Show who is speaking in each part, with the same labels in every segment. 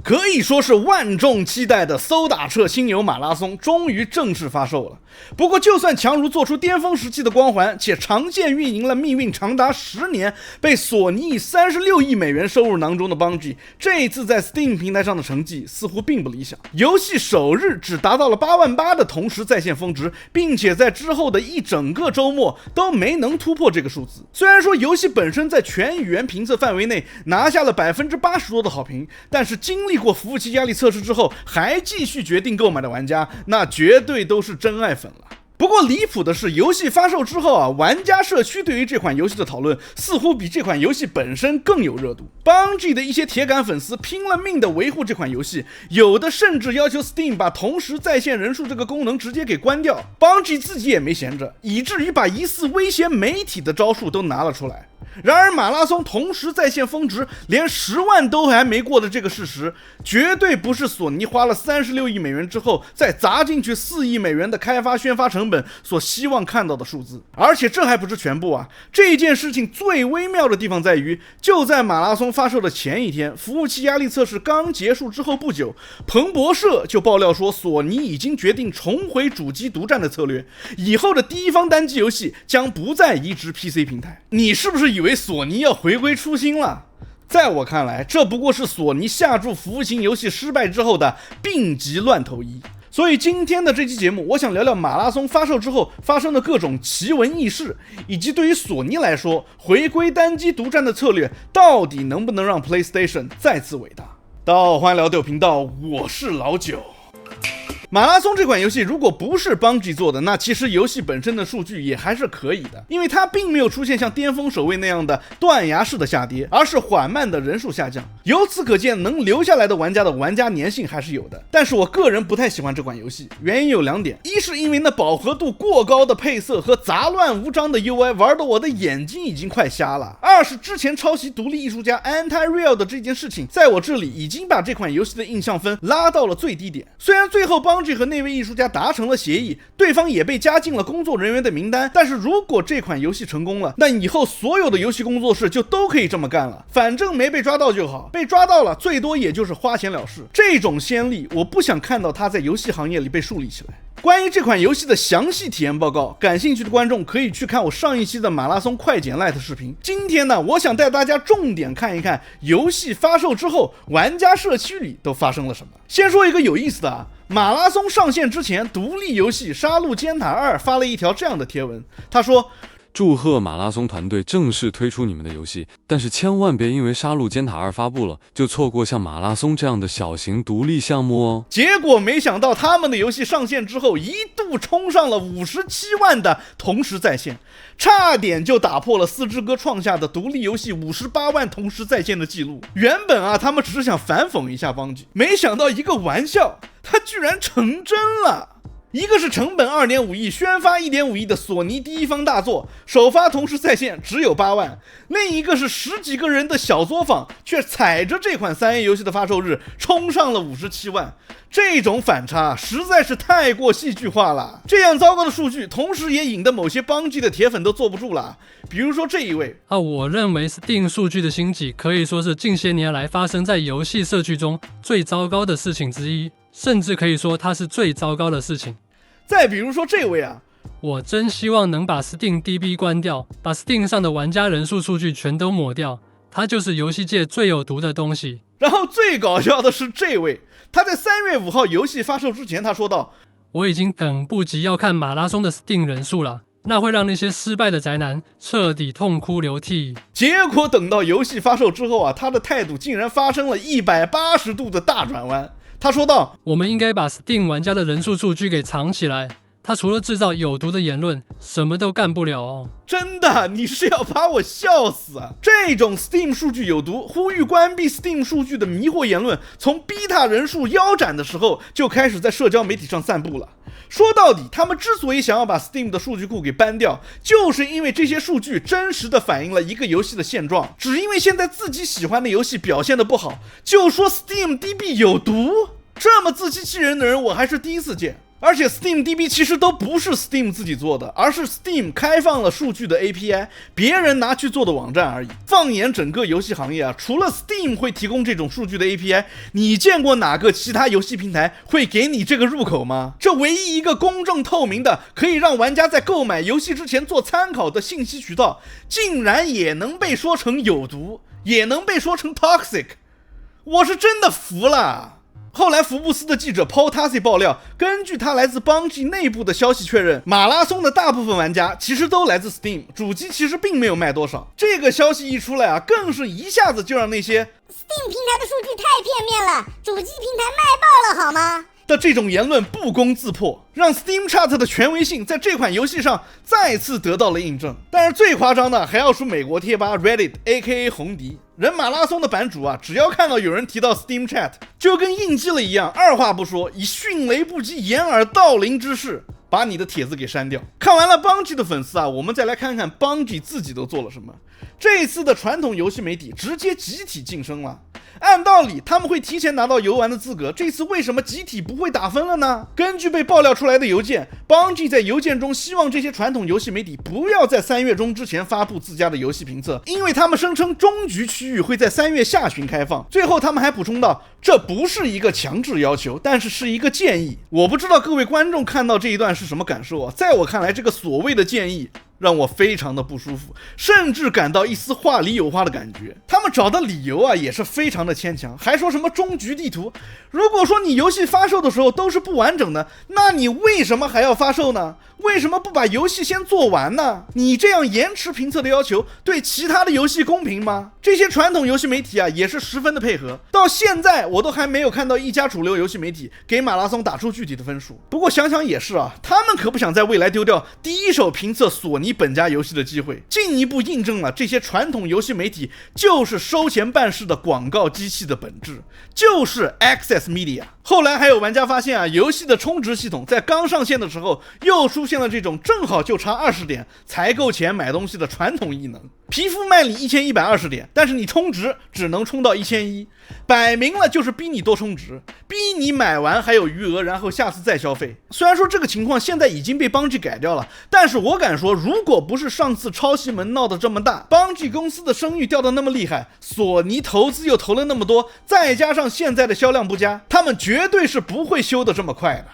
Speaker 1: 可以說是萬眾期待的搜打彻星游馬拉松終於正式發售了。不過就算強如做出巔峰時期的光環，且長線運營了命運長達10年，被索尼以36億美元收入囊中的 Bungie， 這一次在 Steam 平台上的成績似乎並不理想。遊戲首日只達到了88000的同時在線峰值，並且在之後的一整個周末都沒能突破這個數字。雖然說遊戲本身在全語言評測範圍內拿下了80%多的好評，但是經歷過服務器壓力測試之後還繼續決定購買的玩家，那絕對都是真愛粉了。不過離譜的是，遊戲發售之後啊，玩家社區對於這款游戲的討論似乎比這款游戲本身更有熱度。Bungie 的一些鐵桿粉絲拼了命的維護這款游戲，有的甚至要求 Steam 把同時在線人數這個功能直接給關掉。Bungie 自己也沒閒着，以至於把疑似威脅媒體的招數都拿了出來。然而馬拉松同時在線峰值連10萬都還沒過的這個事實，絕對不是索尼花了36億美元之後再砸進去4億美元的開發宣發成本所希望看到的数字。而且這還不是全部啊，這件事情最微妙的地方在於，就在馬拉松发售的前一天，服務器壓力測試剛結束之後不久，彭博社就爆料說索尼已經決定重回主機獨佔的策略，以後的第一方單机遊戲將不再移植 PC 平台。你是不是以为索尼要回歸初心了？在我看来，這不過是索尼下注服務型遊戏失敗之後的病急亂投醫。所以今天的這期節目，我想聊聊馬拉松發售之後發生的各種奇聞異事，以及對於索尼來說，回歸單機獨佔的策略到底能不能讓 PlayStation 再次偉大。歡迎聊隊友頻道，我是老九。馬拉松這款遊戲如果不是 Bungie 做的，那其實遊戲本身的數據也還是可以的，因為它並沒有出現像巔峰守衛那樣的斷崖式的下跌，而是緩慢的人數下降。由此可見，能留下來的玩家粘性還是有的。但是我個人不太喜歡這款遊戲，原因有2點：一是因為那飽和度過高的配色和雜亂無章的 UI 玩得我的眼睛已經快瞎了；二是之前抄襲獨立藝術家 Anti-Real 的這件事情，在我這裡已經把這款遊戲的印象分拉到了最低點。雖然最後Bungie和那位藝術家達成了協議，對方也被加進了工作人員的名單，但是如果這款遊戲成功了，那以後所有的遊戲工作室就都可以這麼幹了，反正沒被抓到就好，被抓到了最多也就是花錢了事。這種先例我不想看到它在遊戲行業裡被樹立起來。關於這款遊戲的詳細體驗報告，感興趣的觀眾可以去看我上一期的馬拉松快剪 Lite 視頻。今天呢，我想帶大家重點看一看遊戲發售之後玩家社區裡都發生了什麼。先說一個有意思的啊，馬拉松上線之前，獨立遊戲《殺戮尖塔2》發了一條這樣的貼文，他說：
Speaker 2: 祝賀馬拉松團隊正式推出你們的遊戲，但是千萬別因為《殺戮尖塔2》發布了，就錯過像馬拉松這樣的小型獨立項目哦。
Speaker 1: 結果沒想到他們的遊戲上線之後，一度衝上了57萬的同時在線，差點就打破了四之歌創下的獨立遊戲58萬同時在線的記錄。原本啊，他們只是想反諷一下Bungie，沒想到一個玩笑，它居然成真了。一個是成本2.5億，宣發1.5億的索尼第一方大作，首發同時在線只有8萬；另一個是10幾個人的小作坊，卻踩着這款3A 遊戲的發售日衝上了57萬。這種反差實在是太過戲劇化了。這樣糟糕的數據，同時也引得某些Bungie的鐵粉都坐不住了。比如說這一位
Speaker 3: 我認為 Steam 數據的興起可以說是近些年來發生在遊戲社區中最糟糕的事情之一，甚至可以說它是最糟糕的事情。
Speaker 1: 再比如說這位啊，
Speaker 3: 我真希望能把 Steam DB 關掉，把 Steam 上的玩家人数数据全都抹掉，它就是游戲界最有毒的東西。
Speaker 1: 然後最搞笑的是这位，他在3月5號遊戲發售之前他說道：
Speaker 3: 我已經等不及要看馬拉松的 Steam 人數了，那會讓那些失敗的宅男徹底痛哭流涕。
Speaker 1: 結果等到遊戲發售之後啊，他的態度竟然發生了180度的大轉彎。他說道：
Speaker 3: 我們應該把 Steam 玩家的人數數據給藏起來，他除了製造有毒的言論，什麼都幹不了哦。
Speaker 1: 真的，你是要把我笑死啊！這種 Steam 數據有毒，呼籲關閉 Steam 數據的迷惑言論，從 Beta 人數腰斬的時候就開始在社交媒體上散布了。說到底，他們之所以想要把 Steam 的數據庫給搬掉，就是因為這些數據真實的反映了一個遊戲的現狀。只因為現在自己喜歡的遊戲表現得不好，就說 Steam DB 有毒，這麼自欺欺人的人我還是第一次見。而且 SteamDB 其實都不是 Steam 自己做的，而是 Steam 開放了數據的 API， 別人拿去做的網站而已。放眼整個遊戲行業啊，除了 Steam 會提供這種數據的 API， 你見過哪個其他遊戲平台會給你這個入口嗎？這唯一一個公正透明的，可以讓玩家在購買遊戲之前做參考的信息渠道，竟然也能被說成有毒，也能被說成 toxic， 我是真的服了。後來福布斯的記者 Paul Tassi 爆料，根據他來自 Bungie 內部的消息確認，馬拉松的大部分玩家其實都來自 Steam， 主機其實並沒有賣多少。這個消息一出來啊，更是一下子就讓那些
Speaker 4: Steam 平台的數據太片面了，主機平台賣爆了好嗎？
Speaker 1: 的這種言論不攻自破，讓 Steam Chart 的權威性在這款遊戲上再次得到了印證。但是最誇張的還要數美國貼吧 Reddit AKA 紅迪，人馬拉松的版主啊，只要看到有人提到 Steam Chat， 就跟應激了一樣，二話不說，以迅雷不及掩耳盜铃之勢把你的帖子給刪掉。看完了 Bungie 的粉絲啊，我們再來看看 Bungie 自己都做了什麼。這一次的傳統遊戲媒体直接集體晋升了。按道理他们會提前拿到遊玩的資格，這次為什麼集體不會打分了呢？根據被爆料出來的郵件， Bungie 在郵件中希望這些傳統遊戲媒體不要在3月中之前發布自家的遊戲評測，因為他們聲稱終局區域會在3月下旬開放。最後他們還補充到，這不是一個強制要求，但是是一個建議。我不知道各位觀眾看到這一段是什麼感受啊？在我看來，這個所謂的建議讓我非常的不舒服，甚至感到一絲話裡有話的感覺。他們找的理由啊也是非常的牽強，還說什麼終局地圖。如果說你遊戲發售的時候都是不完整的，那你為什麼還要發售呢？為什麼不把遊戲先做完呢？你這樣延遲評測的要求對其他的遊戲公平嗎？這些傳統遊戲媒體啊也是十分的配合，到現在我都還沒有看到一家主流遊戏媒体給馬拉松打出具體的分數。不過想想也是啊，他們可不想在未來丟掉第一手評測索尼本家遊戲的機會，進一步印證了這些傳統遊戲媒体就是收錢辦事的廣告機器的本質，就是 Access Media。後來還有玩家發現啊，遊戲的充值系統在剛上線的時候又出現了這種正好就差20點才夠錢買東西的傳統異能，皮膚賣你1120點，但是你充值只能充到1100，擺明了就是逼你多充值，逼你買完還有餘額，然後下次再消費。雖然說這個情況現在已經被 Bungie 改掉了，但是我敢說，如果不是上次抄襲門鬧得這麼大， Bungie 公司的聲譽掉得那麼厲害，索尼投資又投了那麼多，再加上現在的銷量不佳，他們絕對是不會修得這麼快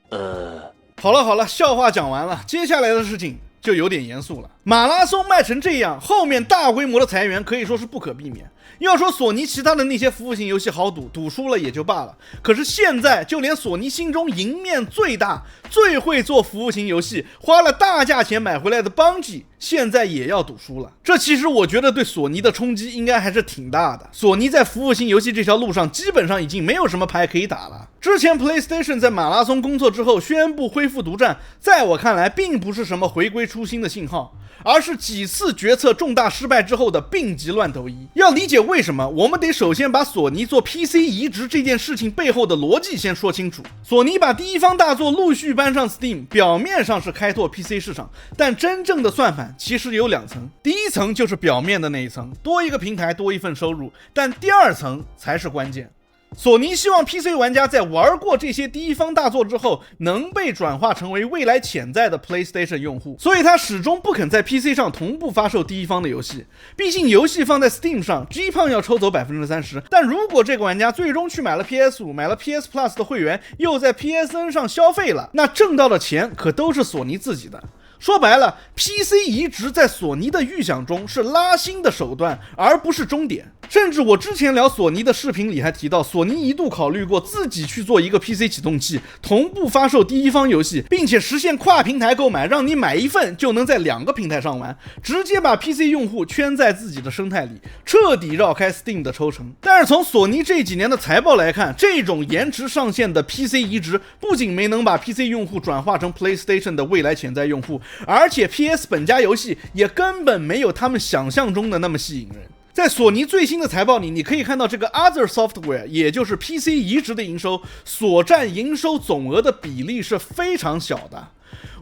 Speaker 1: 的。好了，笑話講完了，接下來的事情就有點嚴肅了。馬拉松賣成這樣，後面大規模的裁員可以說是不可避免。要說索尼其他的那些服務型遊戲好賭輸了也就罷了，可是現在就連索尼心中贏面最大、最會做服務型遊戲、花了大價錢買回來的 Bungie， 現在也要賭輸了。這其實我覺得對索尼的衝擊應該還是挺大的。索尼在服務型遊戲這條路上基本上已經沒有什麼牌可以打了。之前 PlayStation 在馬拉松工作之後宣布恢復獨占，在我看來並不是什麼回歸初心的信號，而是幾次決策重大失敗之後的病急亂投醫。要理解為什麼，我們得首先把索尼做 PC 移植這件事情背後的邏輯先說清楚。索尼把第一方大作陸續搬上 Steam， 表面上是開拓 PC 市場，但真正的算法其實有2層。第一層就是表面的那一層，多一個平台多一份收入，但第2層才是關鍵。索尼希望 PC 玩家在玩過這些第一方大作之後能被轉化成為未來潛在的 PlayStation 用戶，所以他始終不肯在 PC 上同步發售第一方的遊戲。畢竟遊戲放在 Steam 上 G 胖要抽走 30%， 但如果這個玩家最終去買了 PS5 買了 PS Plus 的會員，又在 PSN 上消費了，那掙到的錢可都是索尼自己的。說白了， PC 移植在索尼的預想中是拉新的手段，而不是終點。甚至我之前聊索尼的視頻裡還提到，索尼一度考慮過自己去做一個 PC 啟動器，同步發售第一方遊戲，並且實現跨平台購買，讓你買一份就能在2個平台上玩，直接把 PC 用戶圈在自己的生態裡，徹底繞開 Steam 的抽成。但是從索尼這幾年的財報來看，這種延遲上線的 PC 移植不僅沒能把 PC 用戶轉化成 PlayStation 的未來潛在用戶，而且 PS 本家遊戲也根本沒有他們想象中的那麼吸引人。在索尼最新的財報裡，你可以看到這個 Other Software， 也就是 PC 移植的營收所佔營收總額的比例是非常小的。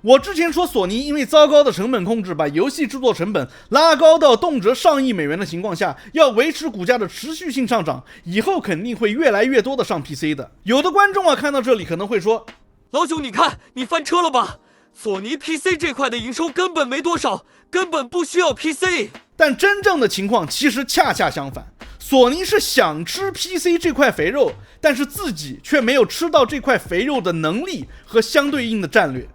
Speaker 1: 我之前說索尼因為糟糕的成本控制，把遊戲制作成本拉高到動輒上億美元的情況下，要維持股價的持續性上漲，以後肯定會越來越多的上 PC 的。有的觀眾啊看到這裡可能會說，
Speaker 5: 老九，你看你翻车了吧？索尼 PC 这塊的營收根本沒多少，根本不需要 PC。
Speaker 1: 但真正的情況其實恰恰相反，索尼是想吃 PC 這塊肥肉，但是自己卻沒有吃到這塊肥肉的能力和相對應的戰略。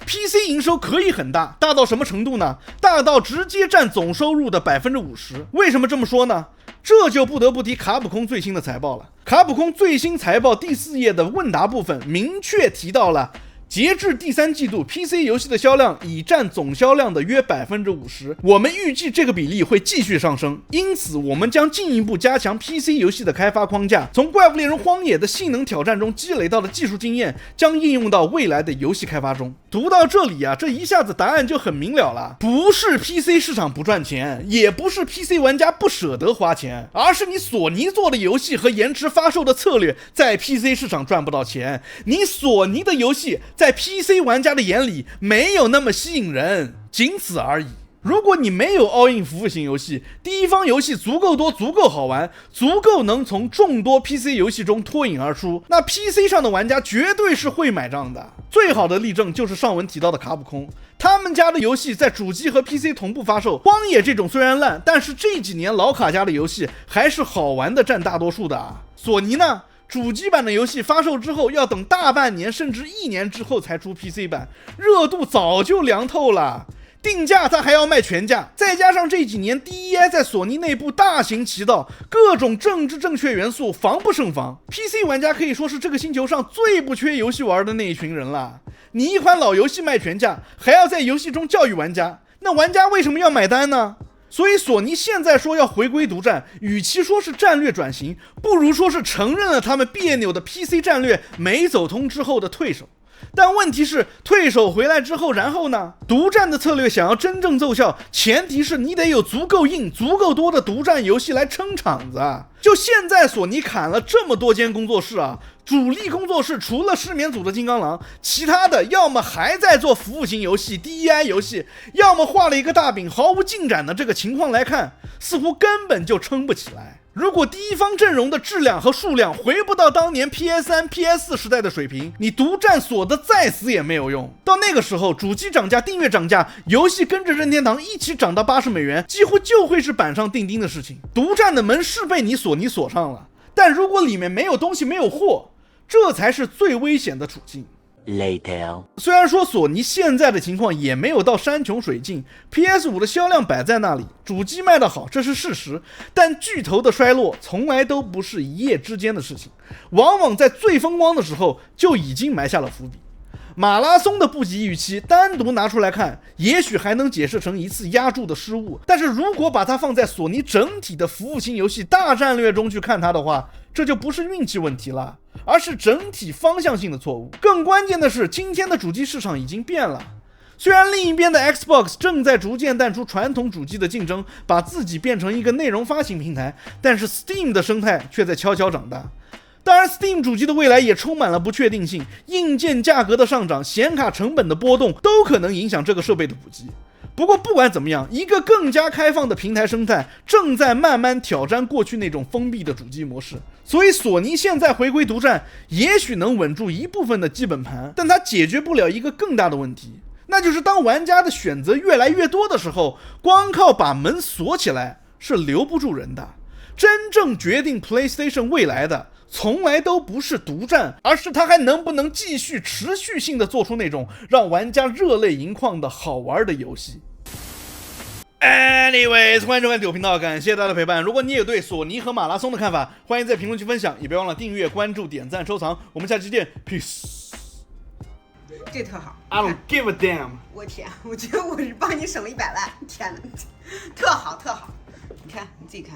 Speaker 1: PC 營收可以很大，大到什麼程度呢？大到直接佔總收入的50%。為什麼這麼說呢？這就不得不提卡普空最新的財報了。卡普空最新財報第4頁的問答部分明確提到了，截至第3季度 PC 遊戲的銷量已佔總銷量的約50%，我們預計這個比例會繼續上升，因此我們將進一步加強 PC 遊戲的開發框架，從怪物獵人荒野的性能挑戰中積累到的技術經驗將應用到未來的遊戲開發中。讀到這裡啊，這一下子答案就很明了了，不是 PC 市場不賺錢，也不是 PC 玩家不捨得花錢，而是你索尼做的遊戲和延遲發售的策略在 PC 市場賺不到錢，你索尼的遊戲在 PC 玩家的眼裡沒有那麼吸引人，僅此而已。如果你沒有 all in 服務型遊戲，第一方遊戲足夠多，足夠好玩，足夠能從眾多 PC 游戲中脫穎而出，那 PC 上的玩家絕對是會買賬的。最好的例證就是上文提到的卡普空，他們家的遊戲在主機和 PC 同步發售，荒野這種雖然爛，但是這幾年老卡家的遊戲還是好玩的佔大多數的啊。索尼呢，主機版的遊戲發售之後要等大半年甚至1年之後才出 PC 版，熱度早就涼透了。定價它還要賣全價，再加上這幾年 DEI 在索尼內部大行其道，各種政治正確元素防不勝防。PC 玩家可以說是這個星球上最不缺遊戲玩的那一群人了。你一款老遊戲賣全價，還要在遊戲中教育玩家，那玩家為什麼要買單呢？所以索尼現在說要回歸獨佔，與其說是戰略轉型，不如說是承認了他們彆扭的 PC 戰略沒走通之後的退守。但問題是，退守回來之後，然後呢？獨佔的策略想要真正奏效，前提是你得有足夠硬、足夠多的獨佔遊戲來撐場子啊。就現在索尼砍了這麼多間工作室啊，主力工作室除了失眠組的金剛狼，其他的要麼還在做服務型遊戲 DEI 遊戲，要麼畫了一個大餅毫無進展的這個情況來看，似乎根本就撐不起來。如果第一方陣容的質量和數量回不到當年 PS3、PS4 時代的水平，你獨佔鎖得再死也沒有用。到那個時候，主機漲價、訂閱漲價，遊戲跟着任天堂一起漲到$80，幾乎就會是板上釘釘的事情。獨佔的門是被你索尼鎖上了，但如果裡面沒有東西、沒有貨，這才是最危險的處境。
Speaker 6: Later.
Speaker 1: 雖然說索尼現在的情況也沒有到山窮水盡， PS5 的銷量擺在那裡，主機賣得好，這是事實，但巨頭的衰落從來都不是一夜之間的事情，往往在最風光的時候就已經埋下了伏筆。馬拉松的不及預期單獨拿出來看，也許還能解釋成一次壓注的失誤，但是如果把它放在索尼整體的服務型遊戲大戰略中去看它的話，這就不是運氣問題了，而是整體方向性的錯誤。更關鍵的是，今天的主機市場已經變了。雖然另一邊的 Xbox 正在逐漸淡出傳統主機的競爭，把自己變成一個內容發行平台，但是 Steam 的生態卻在悄悄長大。當然 Steam 主機的未來也充滿了不確定性，硬件價格的上漲、顯卡成本的波動都可能影響這個設備的普及。不過不管怎麼樣，一個更加開放的平台生態正在慢慢挑戰過去那種封閉的主機模式。所以索尼現在回歸獨佔，也許能穩住一部分的基本盤，但它解決不了一個更大的問題，那就是當玩家的選擇越来越多的時候，光靠把門鎖起來是留不住人的。真正決定 PlayStation 未來的從來都不是獨佔，而是它還能不能繼續持續性的做出那種讓玩家熱淚盈眶的好玩的遊戲。Anyways， 歡迎收看九頻道，感謝大家的陪伴。如果你也有對索尼和馬拉松的看法，歡迎在評論區分享，也別忘了訂閱、關注、點讚、收藏。我們下期見 ，Peace。
Speaker 7: 這特好
Speaker 1: I don't give a damn。
Speaker 7: 我天，我覺得我是幫你省了100萬，天哪，特好特好，你看你自己看。